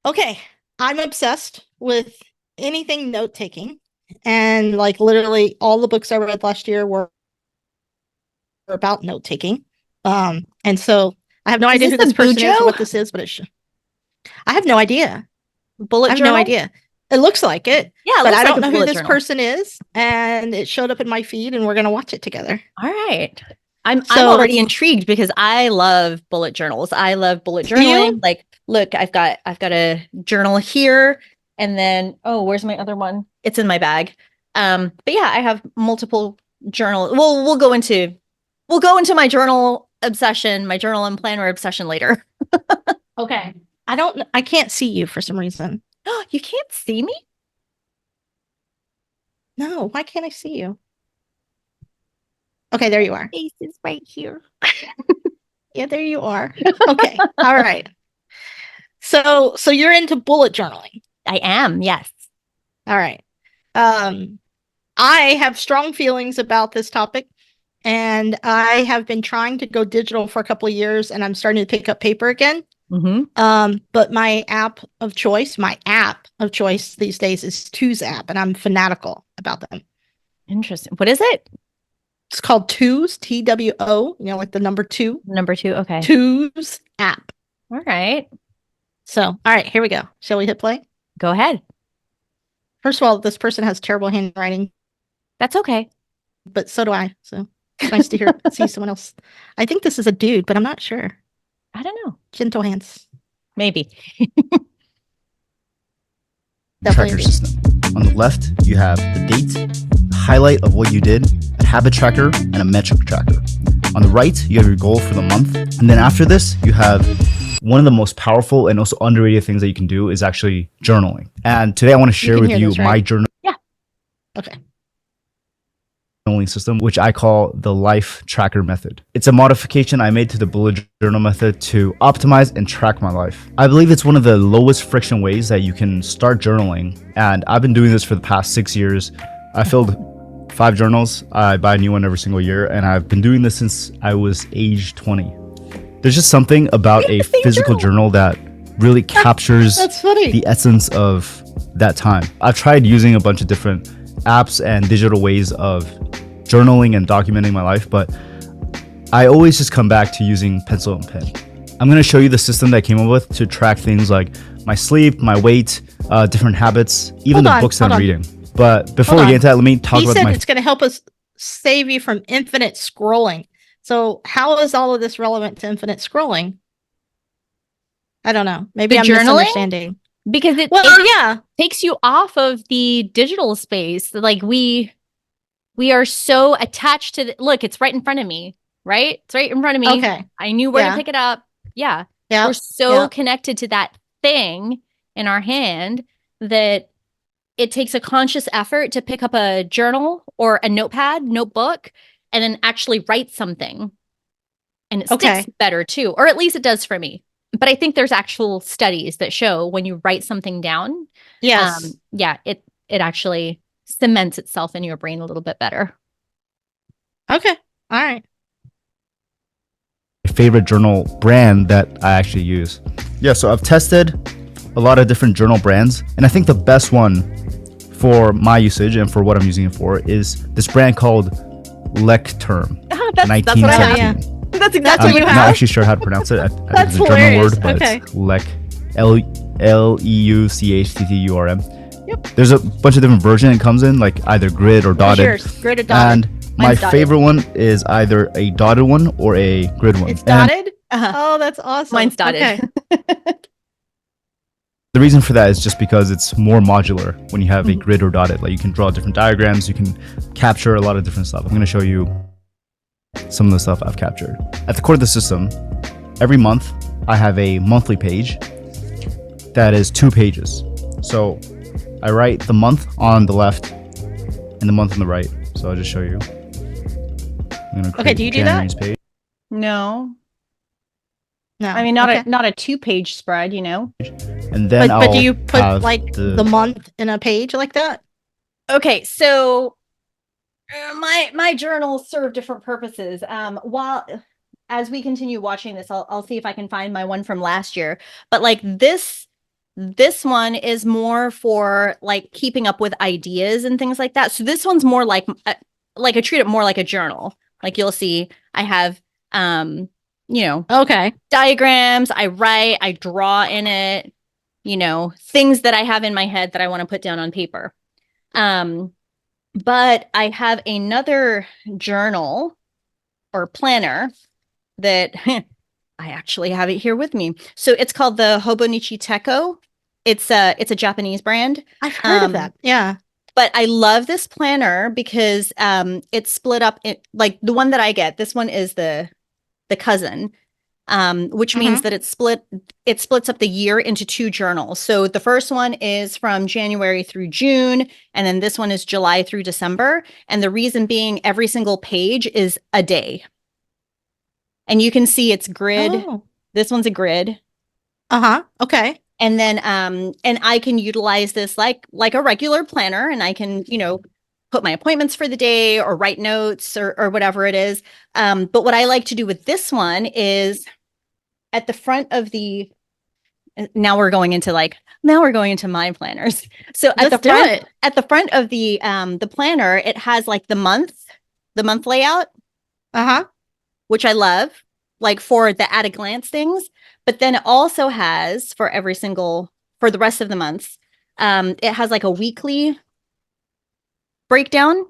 Okay, I'm obsessed with anything note taking. And like literally all the books I read last year were about note taking. And so I have no Is idea this who a this person is or Bujo what this is, but I have no idea. I bullet have no journal? idea. It looks like it, Yeah, it but looks I like don't a know who bullet this journal. person is. And it showed up in my feed and we're gonna watch it together. All right. I'm So already intrigued because I love bullet journals. I love bullet do journaling. you? Like, look, I've got a journal here, and then oh, where's my other one? It's in my bag. But yeah, I have multiple journal. We'll go into my journal obsession, my journal and planner obsession later. Okay. I can't see you for some reason. You can't see me? No, why can't I see you? Okay, there you are. Face is right here. Yeah, there you are. Okay. All right. So you're into bullet journaling. I am, yes. All right. Um, I have strong feelings about this topic, and I have been trying to go digital for a couple of years, and I'm starting to pick up paper again. Mm-hmm. But my app of choice these days is Two's app, and I'm fanatical about them. Interesting. What is it? It's called Two's, TWO, like the number two, Number two. Okay. Two's app. All right. So, all right, here we go. Shall we hit play? Go ahead. First of all, this person has terrible handwriting, That's okay. but so do I. So it's nice to see someone else. I think this is a dude, but I'm not sure. I don't know. Gentle hands. Maybe. Definitely Tracker a dude. system. On the left, you have the date, highlight of what you did, a habit tracker, and a metric tracker. On the right, you have your goal for the month. And then after this, you have one of the most powerful and also underrated things that you can do is actually journaling. And today I want to share with you my journaling Yeah. Okay. system, which I call the life tracker method. It's a modification I made to the bullet journal method to optimize and track my life. I believe it's one of the lowest friction ways that you can start journaling. And I've been doing this for the past 6 years. I filled 5 journals. I buy a new one every single year. And I've been doing this since I was age 20. There's just something about a physical journal that really captures That's funny. the essence of that time. I've tried using a bunch of different apps and digital ways of journaling and documenting my life, but I always just come back to using pencil and pen. I'm going to show you the system that I came up with to track things like my sleep, my weight, different habits, even the books that I'm reading. But before we get into that, let me talk He about said it's going to help us save you from infinite scrolling. So how is all of this relevant to infinite scrolling? I don't know. Maybe The I'm journaling? misunderstanding. Because it Yeah. takes you off of the digital space. Like we are so attached to look, it's right in front of me, right? It's right in front of me. Okay. I knew where to pick it up. Yeah. Yeah. We're so connected to that thing in our hand that it takes a conscious effort to pick up a journal or a notebook, and then actually write something. And it sticks better too, or at least it does for me. But I think there's actual studies that show when you write something down, Yes. it actually cements itself in your brain a little bit better. Okay. All right. favorite journal brand that I actually use. Yeah, so I've tested a lot of different journal brands, and I think the best one for my usage and for what I'm using it for is this brand called Lecterm. That's what I have. Yeah. That's exactly what you I'm have. not actually sure how to pronounce it. I think That's it's a German hilarious. word, but Okay. it's Leuchtturm. Yep. There's a bunch of different versions it comes in, like either grid or dotted. Yours, grid or dotted. And my Mine's dotted. favorite one is either a dotted one or a grid one. It's And dotted? Oh, that's awesome. Mine's dotted. Okay. the reason for that is just because it's more modular when you have a grid or dotted. Like you can draw different diagrams, you can capture a lot of different stuff. I'm going to show you some of the stuff I've captured. At the core of the system, every month I have a monthly page that is 2 pages. So I write the month on the left and the month on the right. So I'll just show you. I'm gonna create do you do that? January's page. No. No. I mean, not a 2-page spread, you know. And then but do I'll you put have like the month in a page like that? Okay, so my journals serve different purposes. While as we continue watching this, I'll see if I can find my one from last year. But like this This one is more for like keeping up with ideas and things like that. So this one's more like I treat it more like a journal. Like you'll see I have Okay. diagrams, I write, I draw in it, things that I have in my head that I want to put down on paper. But I have another journal or planner that I actually have it here with me. So it's called the Hobonichi Teko. It's a Japanese brand. I've heard of that. Yeah. But I love this planner because it's split up like the one that I get. This one is the cousin, which means that it splits up the year into 2 journals. So the first one is from January through June, and then this one is July through December. And the reason being every single page is a day. And you can see it's grid. Oh. This one's a grid. Okay. And then and I can utilize this like a regular planner, and I can, put my appointments for the day or write notes or whatever it is. But what I like to do with this one is at the front of the now we're going into my planners. So at the front of the planner, it has like the month layout. Which I love, like for the at a glance things. But then it also has for the rest of the months, it has like a weekly breakdown.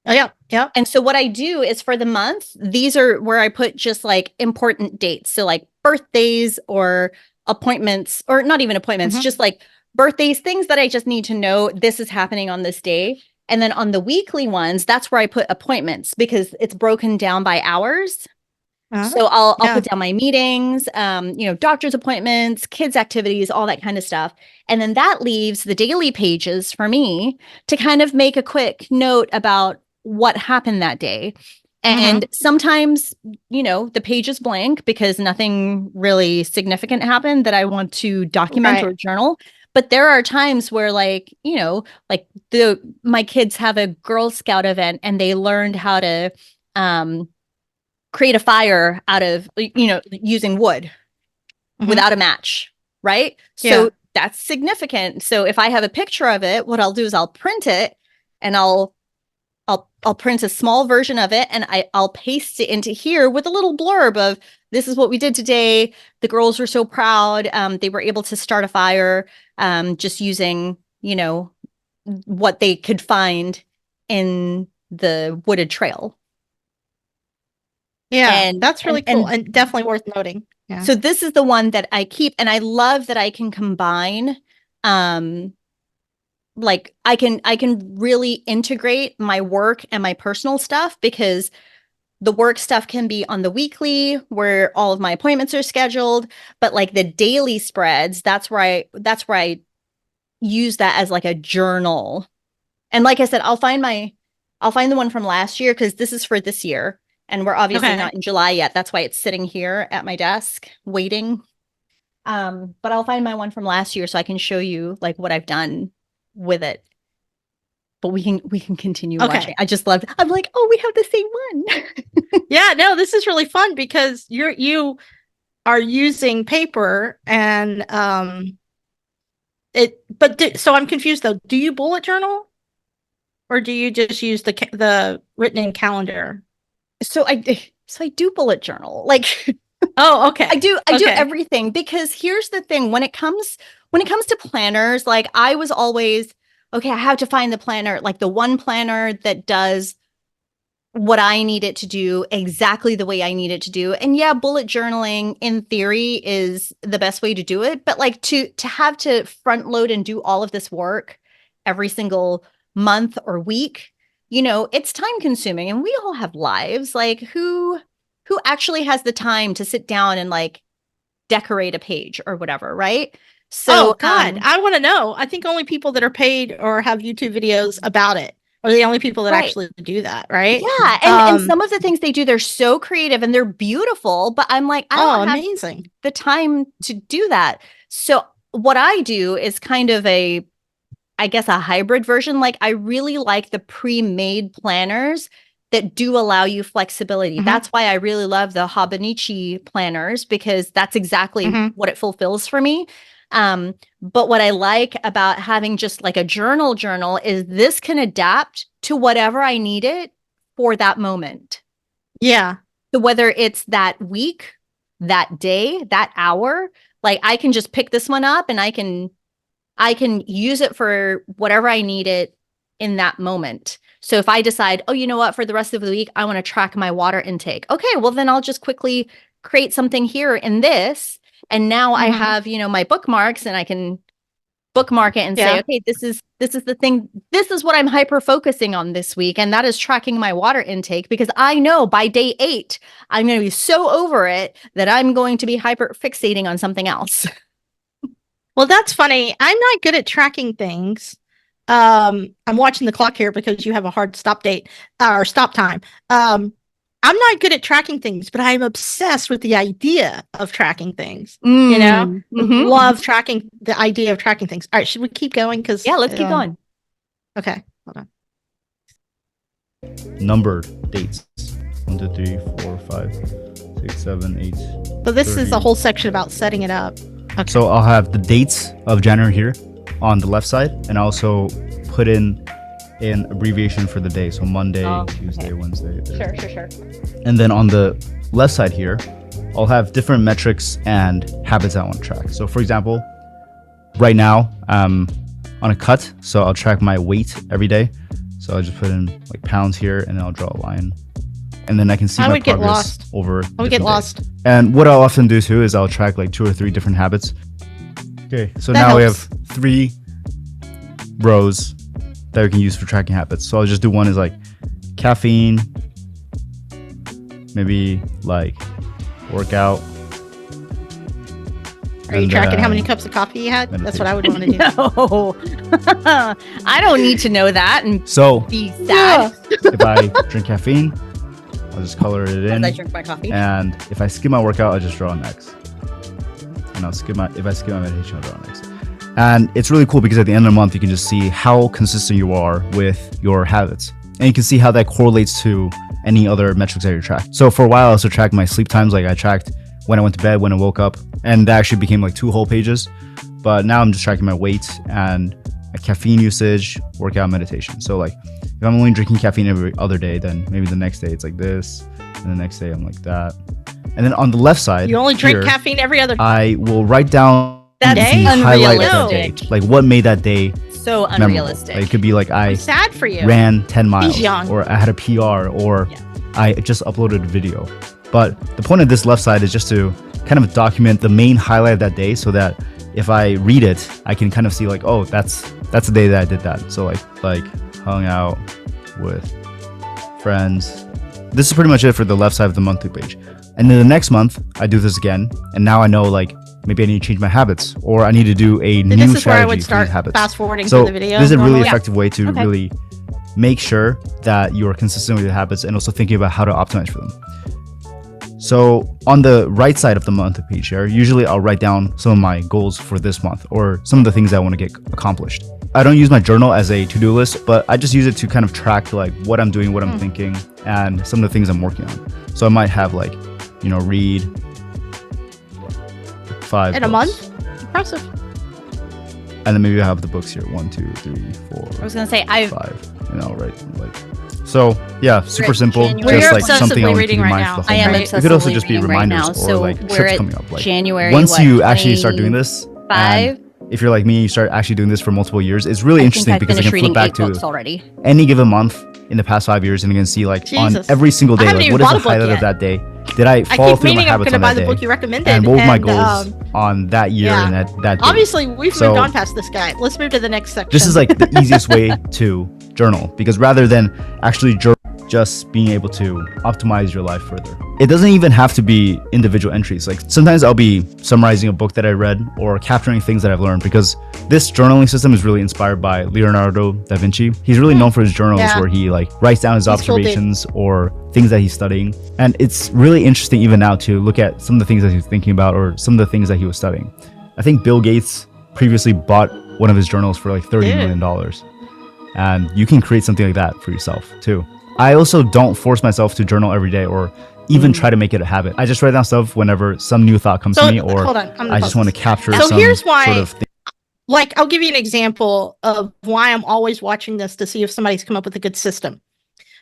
Oh, yeah. Yeah. And so what I do is for the month, these are where I put just like important dates. So like birthdays or appointments, or not even appointments, just like birthdays, things that I just need to know this is happening on this day. And then on the weekly ones, that's where I put appointments because it's broken down by hours. So I'll put down my meetings, doctor's appointments, kids' activities, all that kind of stuff. And then that leaves the daily pages for me to kind of make a quick note about what happened that day. And sometimes, the page is blank because nothing really significant happened that I want to document or journal. But there are times where my kids have a Girl Scout event and they learned how to create a fire out of, using wood without a match. Right. So that's significant. So if I have a picture of it, what I'll do is I'll print it and I'll print a small version of it and I'll paste it into here with a little blurb of this is what we did today. The girls were so proud. They were able to start a fire just using, what they could find in the wooded trail. Yeah, and that's really cool and definitely worth noting. Yeah. So this is the one that I keep, and I love that I can combine like I can really integrate my work and my personal stuff because the work stuff can be on the weekly where all of my appointments are scheduled, but like the daily spreads, that's where I use that as like a journal. And like I said, I'll find the one from last year because this is for this year. And we're obviously not in July yet. That's why it's sitting here at my desk waiting. But I'll find my one from last year so I can show you like what I've done with it. But we can continue watching. I just loved it. I'm like, oh, we have the same one. Yeah, no, this is really fun because you are using paper and so I'm confused though. Do you bullet journal or do you just use the written in calendar? So I do bullet journal. Like, oh, okay. I do everything because here's the thing. When it comes to planners, like I was always, okay, I have to find the planner, like the one planner that does what I need it to do exactly the way I need it to do. And yeah, bullet journaling in theory is the best way to do it. But like to have to front load and do all of this work every single month or week, it's time consuming and we all have lives. Like who actually has the time to sit down and like decorate a page or whatever, right? So, oh God, I want to know. I think only people that are paid or have YouTube videos about it are the only people that actually do that, right? Yeah, and some of the things they do, they're so creative and they're beautiful, but I'm like, I don't have the time to do that. So what I do is kind of a hybrid version. Like I really like the pre-made planners that do allow you flexibility. Mm-hmm. That's why I really love the Hobonichi planners because that's exactly what it fulfills for me. But what I like about having just like a journal is this can adapt to whatever I need it for that moment. Yeah. So whether it's that week, that day, that hour, like I can just pick this one up and I can use it for whatever I need it in that moment. So if I decide, oh, you know what, for the rest of the week, I want to track my water intake. Okay, well, then I'll just quickly create something here in this. And now I have, my bookmarks and I can bookmark it and say, okay, this is the thing. This is what I'm hyper focusing on this week. And that is tracking my water intake, because I know by day 8, I'm going to be so over it that I'm going to be hyper fixating on something else. Well, that's funny. I'm not good at tracking things. I'm watching the clock here because you have a hard stop date or stop time. I'm not good at tracking things, but I'm obsessed with the idea of tracking things. Love tracking the idea of tracking things. All right, should we keep going? Yeah, let's keep going. Okay, hold on. Numbered dates: 1, 2, 3, 4, 5, 6, 7, 8. So this is a whole section about setting it up. Okay. So I'll have the dates of January here on the left side, and I also put in an abbreviation for the day. So Monday, Tuesday, Wednesday, Thursday. Sure. And then on the left side here, I'll have different metrics and habits I want to track. So for example, right now I'm on a cut, so I'll track my weight every day. So I'll just put in like pounds here, and then I'll draw a line. And then I can see my progress over. I would get lost. And what I'll often do too is I'll track like 2 or 3 different habits. Okay, so now we have 3 rows that we can use for tracking habits. So I'll just do one is like caffeine, maybe like workout. Are you tracking how many cups of coffee you had? That's what I would want to do. No, I don't need to know that and so be sad. If I drink caffeine, I'll just color it in. I drink my coffee. And if I skip my workout, I'll just draw an X. And if I skip my meditation, I'll draw an X. And it's really cool because at the end of the month, you can just see how consistent you are with your habits. And you can see how that correlates to any other metrics that you track. So for a while, I also tracked my sleep times. Like I tracked when I went to bed, when I woke up, and that actually became like 2 whole pages. But now I'm just tracking my weight and my caffeine usage, workout, meditation. So like if I'm only drinking caffeine every other day, then maybe the next day it's like this, and the next day I'm like that. And then on the left side, you only drink caffeine every other day. I will write down that day, highlight of that day, like what made that day so unrealistic. Like, it could be like I sad for you. Ran 10 miles, He's young. or I had a PR, or I just uploaded a video. But the point of this left side is just to kind of document the main highlight of that day, so that if I read it, I can kind of see like, oh, that's the day that I did that. So like hung out with friends. This is pretty much it for the left side of the monthly page. And then the next month, I do this again, and now I know like maybe I need to change my habits, or I need to do a new strategy. This is where I would start fast forwarding through the video. This is a really effective way to really make sure that you are consistent with your habits, and also thinking about how to optimize for them. So on the right side of the monthly page here, usually I'll write down some of my goals for this month, or some of the things I want to get accomplished. I don't use my journal as a to-do list, but I just use it to kind of track like what I'm doing, what I'm thinking, and some of the things I'm working on. So I might have like, read 5 in a month. Impressive. And then maybe I have the books here. 1, 2, 3, 4. I was gonna say 5, and I'll write like. So yeah, super simple. January. Just like something I want to keep in mind now. for the whole I am month. It could also just be reminders now, or so like we're trips at coming up. Like January. once you actually start doing this, 5. If you're like me, you start actually doing this for multiple years. It's really interesting because I can flip back to already. any given month in the past 5 years, and you can see like on every single day, like what is the highlight of that day? Did I follow through my habits on that day? Book you recommended, and what were my goals on that year and that day? Obviously, we've moved on past this guy. Let's move to the next section. This is like the easiest way to journal, because rather than actually just being able to optimize your life further. It doesn't even have to be individual entries. Like sometimes I'll be summarizing a book that I read or capturing things that I've learned, because this journaling system is really inspired by Leonardo da Vinci. He's really known for his journals where he like writes down his observations or things that he's studying. And it's really interesting even now to look at some of the things that he's thinking about or some of the things that he was studying. I think Bill Gates previously bought one of his journals for like $30 million. And you can create something like that for yourself too. I also don't force myself to journal every day or even try to make it a habit. I just write down stuff whenever some new thought comes to me, or hold on, I just want to capture so some here's why, sort of thing. like, I'll give you an example of why I'm always watching this to see if somebody's come up with a good system.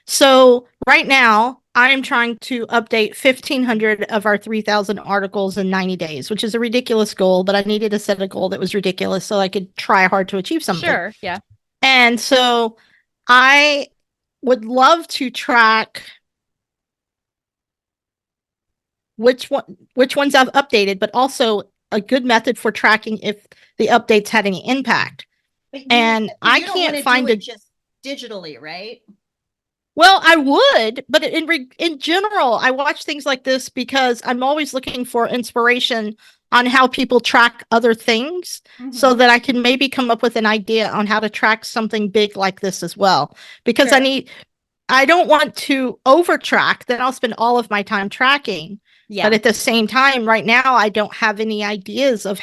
So right now, I am trying to update 1,500 of our 3,000 articles in 90 days, which is a ridiculous goal, but I needed to set a goal that was ridiculous so I could try hard to achieve something. Sure. Yeah. And so I would love to track which ones I've updated, but also a good method for tracking if the updates had any impact. And I can't find it just digitally, right? Well, I would, but in general, I watch things like this because I'm always looking for inspiration on how people track other things so that I can maybe come up with an idea on how to track something big like this as well. Because Sure. I don't want to over track, then I'll spend all of my time tracking. Yeah. But at the same time, right now, I don't have any ideas of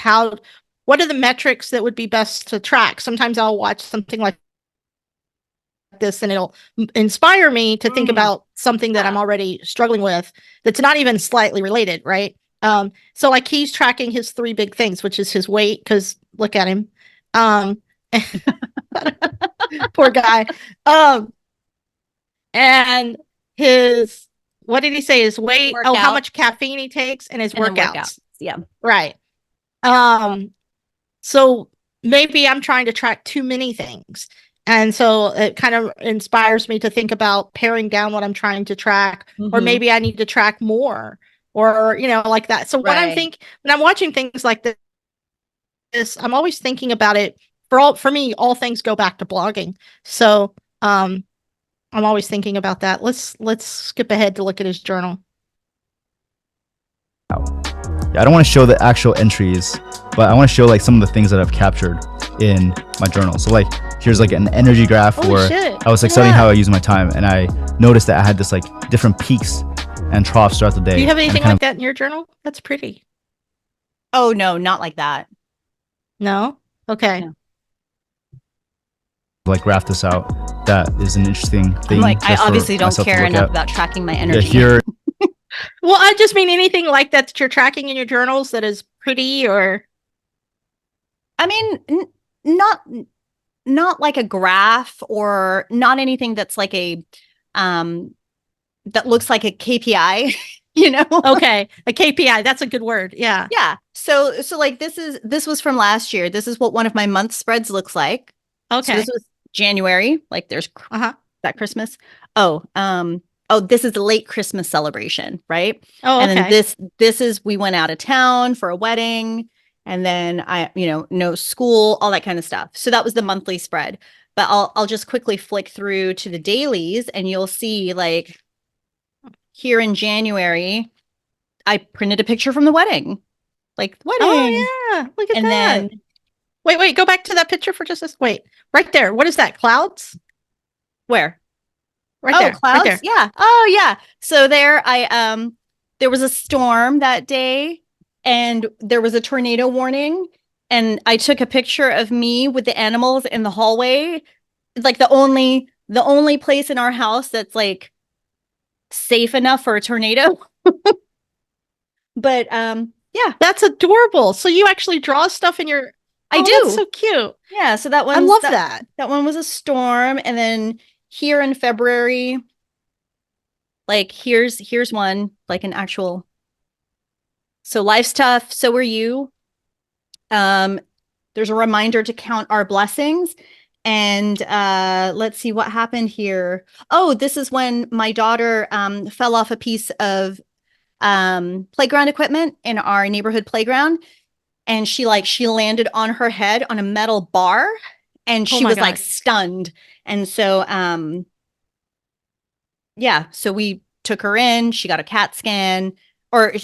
what are the metrics that would be best to track. Sometimes I'll watch something like this and it'll inspire me to think about something that I'm already struggling with that's not even slightly related, right? So like he's tracking his 3 big things, which is his weight, because look at him. Poor guy. And his, what did he say? His weight, how much caffeine he takes, and his workouts. Yeah. Right. So maybe I'm trying to track too many things. And so it kind of inspires me to think about paring down what I'm trying to track, or maybe I need to track more, or, like that. So when I'm watching things like this, I'm always thinking about it. For me, all things go back to blogging. So I'm always thinking about that. Let's skip ahead to look at his journal. I don't want to show the actual entries, but I want to show like some of the things that I've captured in my journal. So like here's like an energy graph where I was like studying how I use my time, and I noticed that I had this like different peaks and troughs throughout the day. Do you have anything like that in your journal? That's pretty. Oh no, not like that. No? Okay. No. Like graph this out. That is an interesting thing. I obviously don't care enough about tracking my energy. Yeah, here. Well, I just mean anything like that you're tracking in your journals that is pretty, or I mean, not like a graph, or not anything that's like a that looks like a KPI, Okay, a KPI, that's a good word. Yeah. Yeah. So like this was from last year. This is what one of my month spreads looks like. Okay. So this was January. Like there's that Christmas. Oh, this is the late Christmas celebration, right? Oh, okay. And then this is, we went out of town for a wedding, and then no school, all that kind of stuff. So that was the monthly spread. But I'll just quickly flick through to the dailies, and you'll see like here in January, I printed a picture from the wedding. Like wedding. Oh yeah, look at that. And then wait, go back to that picture for just a wait. Right there. What is that? Clouds? Where? Right there. Clouds? Right there. Yeah. Oh, yeah. So there there was a storm that day, and there was a tornado warning, and I took a picture of me with the animals in the hallway. It's like the only place in our house that's like safe enough for a tornado. But yeah. That's adorable. So you actually draw stuff in your I do. That's so cute. Yeah, so that one, I love that. That one was a storm. And then here in February, like here's one, like an actual. So life's tough, so are you. There's a reminder to count our blessings. And let's see what happened here. Oh, this is when my daughter fell off a piece of playground equipment in our neighborhood playground. And she landed on her head on a metal bar, and she was like stunned. And so, yeah, so we took her in, she got a CAT scan, or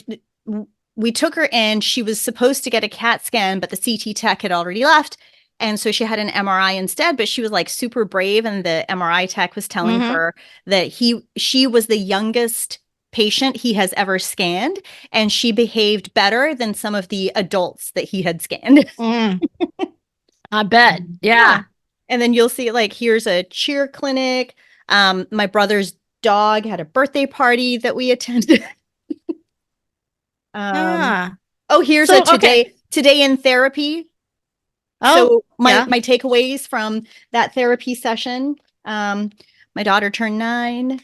we took her in. She was supposed to get a CAT scan, but the CT tech had already left. And so she had an MRI instead, but she was like super brave. And the MRI tech was telling her that she was the youngest patient he has ever scanned, and she behaved better than some of the adults that he had scanned. I bet. Yeah. And then you'll see like here's a cheer clinic. My brother's dog had a birthday party that we attended. Ah. Oh, here's So, a today in therapy. Oh, So yeah. my takeaways from that therapy session. My daughter turned 9.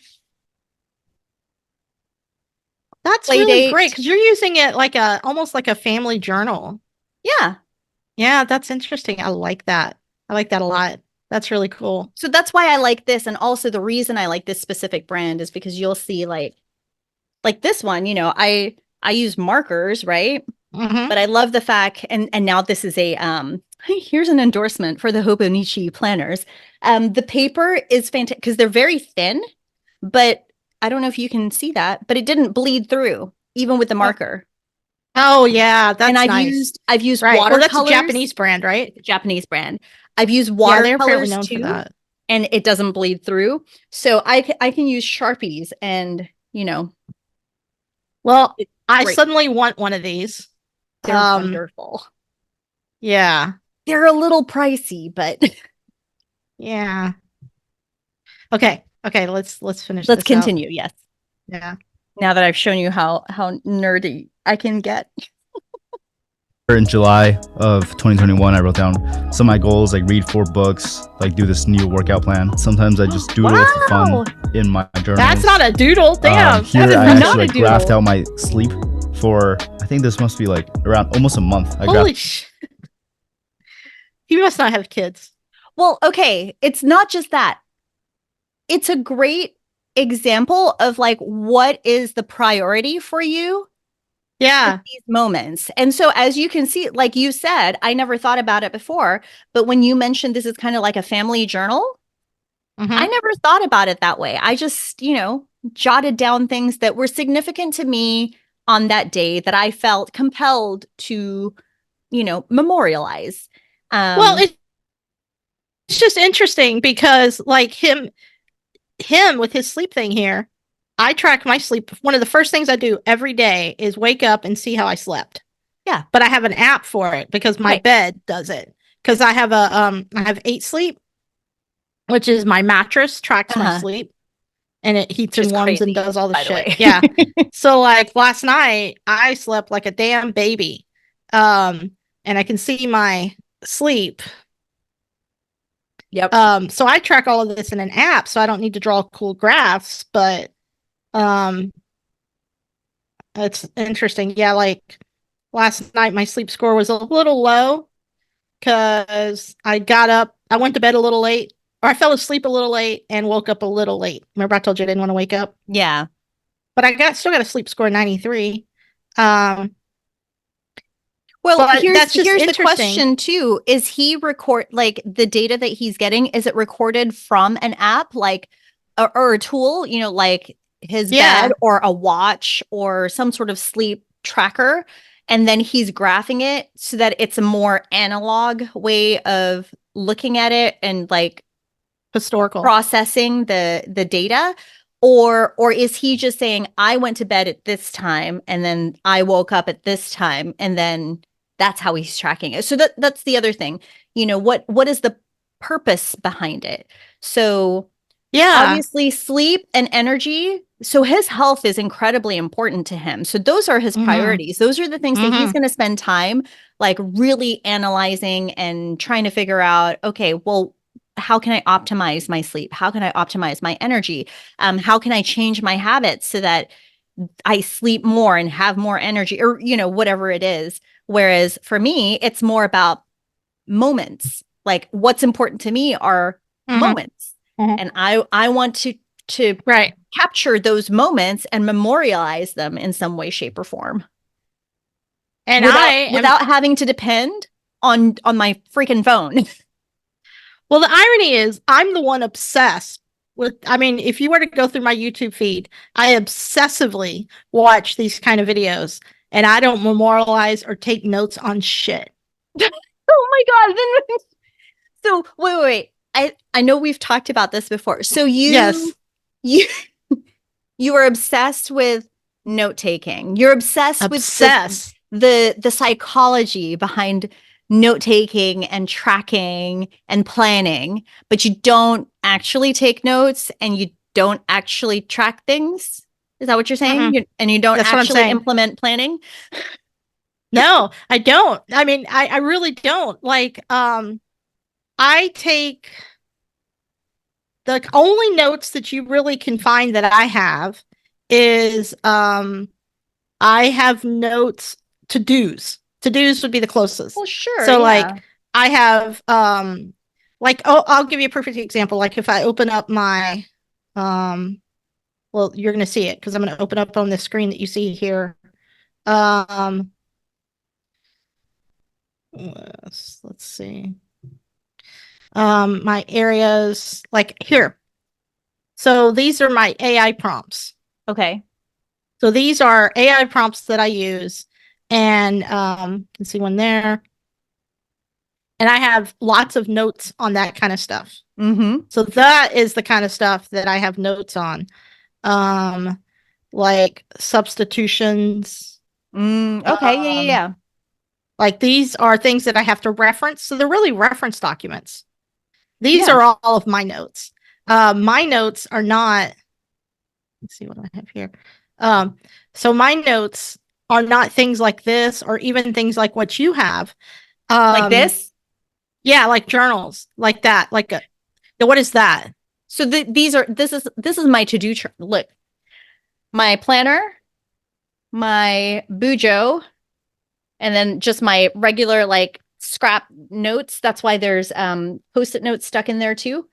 That's Play really date. great because you're using it like almost like a family journal. Yeah. Yeah, that's interesting. I like that. I like that a lot. That's really cool. So that's why I like this. And also the reason I like this specific brand is because you'll see like this one, I use markers, right? Mm-hmm. But I love the fact, and now this is a here's an endorsement for the Hobonichi planners. The paper is fantastic because they're very thin, but I don't know if you can see that, but it didn't bleed through even with the marker. Oh yeah, that's And nice. I've used Right. Well, that's a watercolors. Japanese brand, right? Japanese brand. I've used Yeah, they're apparently watercolors known for too, that. and it doesn't bleed through. So I can use Sharpies, and Well, it's I great. suddenly want one of these. They're wonderful. Yeah. They're a little pricey, but Yeah. Okay. Okay, let's finish let's this out. continue. Yes. Yeah. Now that I've shown you how nerdy I can get. In July of 2021, I wrote down some of my goals, like read 4 books, like do this new workout plan. Sometimes I just doodle for fun in my journal. That's not a doodle. Damn. Here that is I not actually a doodle. graphed out my sleep for, I think this must be like around almost a month. Holy shit. You must not have kids. Well, okay. It's not just that. It's a great example of like what is the priority for you. Yeah. These moments. And so as you can see, like you said, I never thought about it before, but when you mentioned this is kind of like a family journal, I never thought about it that way. I just, jotted down things that were significant to me on that day that I felt compelled to, memorialize. Well, it's just interesting because like him with his sleep thing here, I track my sleep. One of the first things I do every day is wake up and see how I slept. Yeah. But I have an app for it because my bed does it. Because I have I have 8 Sleep, which is my mattress tracks my sleep. And it heats and warms and does all the shit. Yeah. So like last night I slept like a damn baby. And I can see my sleep. Yep. So I track all of this in an app, so I don't need to draw cool graphs, but it's interesting. Yeah, like last night my sleep score was a little low because I went to bed a little late, or I fell asleep a little late and woke up a little late. Remember I told you I didn't want to wake up? Yeah. But I still got a sleep score of 93. Well, here's the question too. Is he record like the data that he's getting? Is it recorded from an app like or a tool, like his bed or a watch or some sort of sleep tracker? And then he's graphing it so that it's a more analog way of looking at it and like historical processing the data. Or is he just saying, I went to bed at this time and then I woke up at this time and then that's how he's tracking it. So that's the other thing. What is the purpose behind it? So obviously sleep and energy. So his health is incredibly important to him. So those are his priorities. Those are the things that he's going to spend time like really analyzing and trying to figure out, okay, well, how can I optimize my sleep? How can I optimize my energy? How can I change my habits so that I sleep more and have more energy or, whatever it is. Whereas for me, it's more about moments. Like what's important to me are moments. And I want to capture those moments and memorialize them in some way, shape, or form. And without having to depend on my freaking phone. Well, the irony is I'm the one obsessed with, if you were to go through my YouTube feed, I obsessively watch these kind of videos and I don't memorialize or take notes on shit. Oh my God. So wait. I know we've talked about this before. So you are obsessed with note taking. You're obsessed with the psychology behind note taking and tracking and planning, but you don't actually take notes and you don't actually track things. Is that what you're saying? And you don't That's what I'm actually saying. implement planning? No, I don't. I mean, I really don't. Like, I take the only notes that you really can find that I have is I have notes to dos. To dos would be the closest. Well, sure. So yeah. like I have like, oh, I'll give you a perfect example. Like if I open up my well, you're gonna see it because I'm gonna open up on the screen that you see here. Um let's see. My areas like here. So these are my AI prompts. Okay. So these are AI prompts that I use, and you can see one there. And I have lots of notes on that kind of stuff. So that is the kind of stuff that I have notes on. Like substitutions. Okay. Yeah. Like these are things that I have to reference. So they're really reference documents. These Yeah. are all of my notes. My notes are not, let's see what I have here. So my notes are not things like this or even things like what you have. Like this? Yeah, like journals, like that. Like a, what is that? So this is my to-do look. My planner, my Bujo, and then just my regular like scrap notes. That's why there's post-it notes stuck in there too,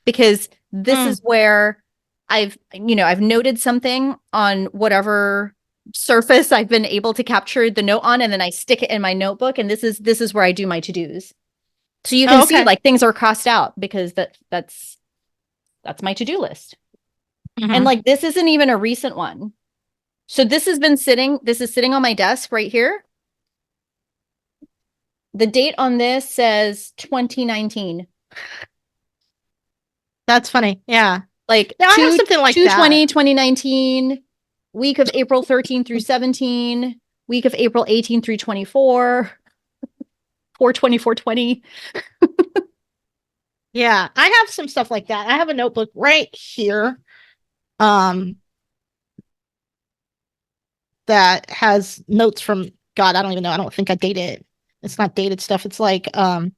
because this is where I've noted something on whatever surface I've been able to capture the note on, and then I stick it in my notebook, and this is where I do my to-dos. So you can see like things are crossed out because that's my to-do list. And like this isn't even a recent one. So this is sitting on my desk right here. The date on this says 2019. That's funny. Yeah. Like I have something like 2/20, that. 2019, week of April 13 through 17, week of April 18 through 24, 4/20. Yeah, I have some stuff like that. I have a notebook right here. That has notes from God, I don't even know. I don't think I dated it. It's not dated stuff. It's like because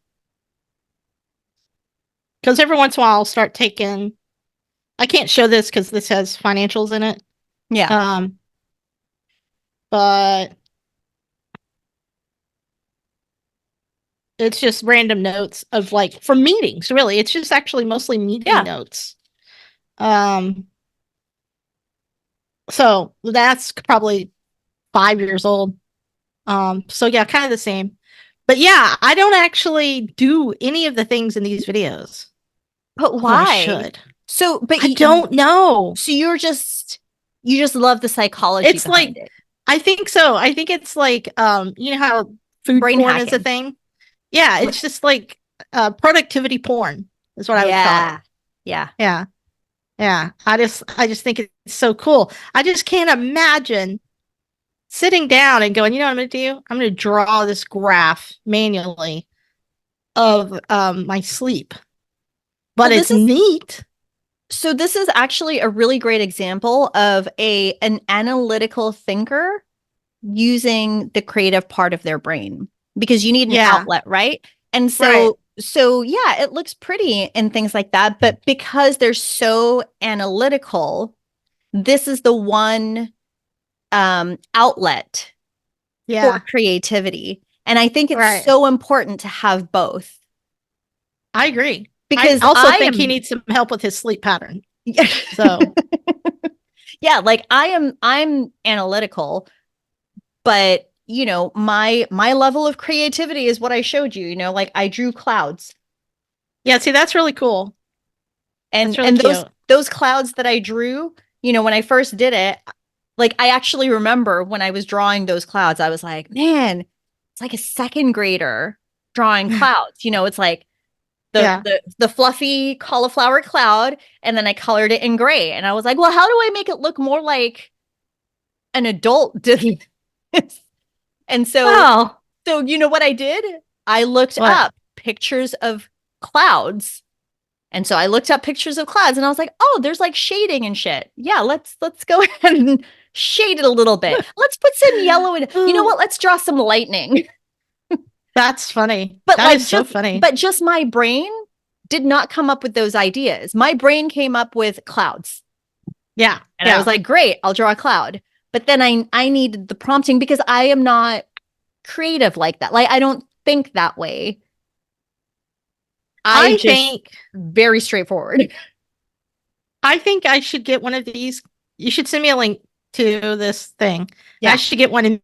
every once in a while I'll start taking, I can't show this because this has financials in it. Yeah. But it's just random notes of like for meetings, really. It's just actually mostly meeting notes. So that's probably 5 years old. So yeah, kind of the same. But yeah, I don't actually do any of the things in these videos. But why? I should. So, but I don't know. So you just love the psychology It's behind like, it. I think so. I think it's like, you know how food Brain porn hacking is a thing? Yeah, it's just like productivity porn is what I would call it. Yeah. Yeah. Yeah. I just think it's so cool. I just can't imagine sitting down and going, you know what I'm going to do? I'm going to draw this graph manually of my sleep. But Well, it's neat. So this is actually a really great example of an analytical thinker using the creative part of their brain, because you need an outlet, right? And so yeah, it looks pretty and things like that, but because they're so analytical, this is the one outlet for creativity. And I think it's so important to have both. I agree. Because I also think he needs some help with his sleep pattern. So yeah, like I'm analytical, but you know, my level of creativity is what I showed you, like I drew clouds. Yeah, see, that's really cool. And those clouds that I drew, when I first did it, like I actually remember when I was drawing those clouds, I was like, man, it's like a second grader drawing clouds. It's like the fluffy cauliflower cloud, and then I colored it in gray. And I was like, well, how do I make it look more like an adult did this? And so you know what I did? I looked up pictures of clouds And so I looked up pictures of clouds and I was like, oh, there's like shading and shit. Yeah, let's go ahead and shade it a little bit. Let's put some yellow in. You know what? Let's draw some lightning. That's funny. But that like is so funny. But just my brain did not come up with those ideas. My brain came up with clouds. Yeah. And I was like, great, I'll draw a cloud. But then I needed the prompting because I am not creative like that. Like I don't think that way. I think very straightforward. I think I should get one of these. You should send me a link to this thing. Yeah. I should get one, and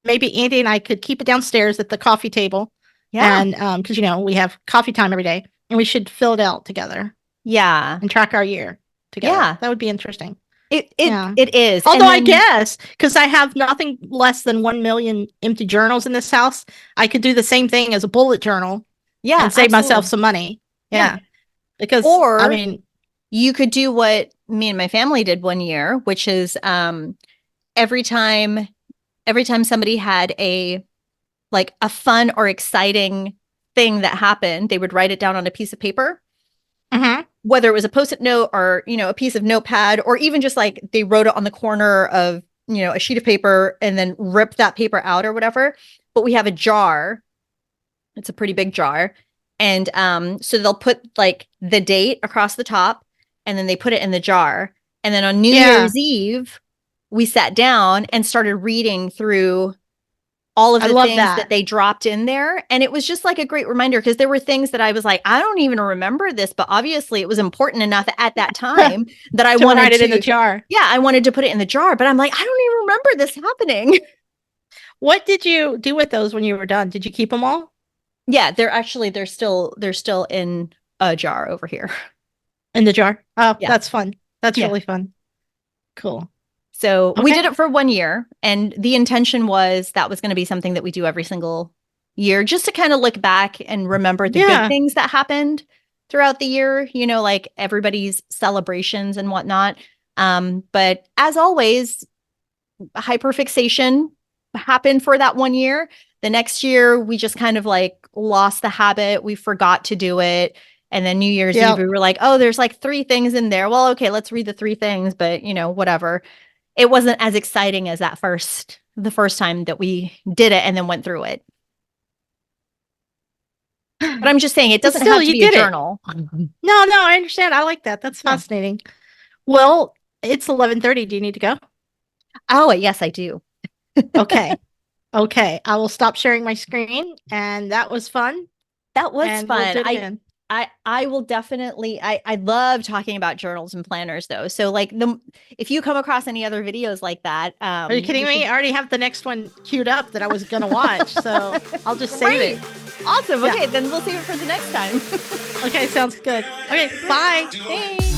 maybe Andy and I could keep it downstairs at the coffee table. Yeah. And because we have coffee time every day, and we should fill it out together. Yeah. And track our year together. Yeah. That would be interesting. It is. Although I guess because I have nothing less than 1 million empty journals in this house, I could do the same thing as a bullet journal. Yeah. And save myself some money. Yeah. Because you could do what me and my family did one year, which is every time somebody had a fun or exciting thing that happened, they would write it down on a piece of paper. Mm-hmm. Whether it was a Post-it note or, a piece of notepad, or even just like they wrote it on the corner of, a sheet of paper and then ripped that paper out or whatever. But we have a jar. It's a pretty big jar. And so they'll put like the date across the top and then they put it in the jar. And then on New Year's Eve, we sat down and started reading through all of the things that they dropped in there. And it was just like a great reminder because there were things that I was like, I don't even remember this, but obviously it was important enough at that time that I wanted to write it in the jar. Yeah, I wanted to put it in the jar, but I'm like, I don't even remember this happening. What did you do with those when you were done? Did you keep them all? Yeah, they're still in a jar over here. In the jar? Oh, yeah. That's fun. That's really fun. Cool. So we did it for 1 year, and the intention was that was going to be something that we do every single year, just to kind of look back and remember the good things that happened throughout the year, like everybody's celebrations and whatnot. But as always, hyperfixation happened for that 1 year. The next year, we just kind of like lost the habit. We forgot to do it. And then New Year's Eve, we were like, oh, there's like 3 things in there. Well, okay, let's read the 3 things, but whatever. It wasn't as exciting as the first time that we did it and then went through it. But I'm just saying it doesn't have to be a journal. No, I understand. I like that. That's fascinating. Well, it's 11:30. Do you need to go? Oh, yes, I do. Okay. I will stop sharing my screen. And that was fun. That was fun. We'll do it again. I will definitely, I love talking about journals and planners though. So like if you come across any other videos like that. Are you kidding me? I already have the next one queued up that I was going to watch. So I'll just save it. Awesome. Okay. Then we'll save it for the next time. Okay. Sounds good. Okay. Bye. Thanks.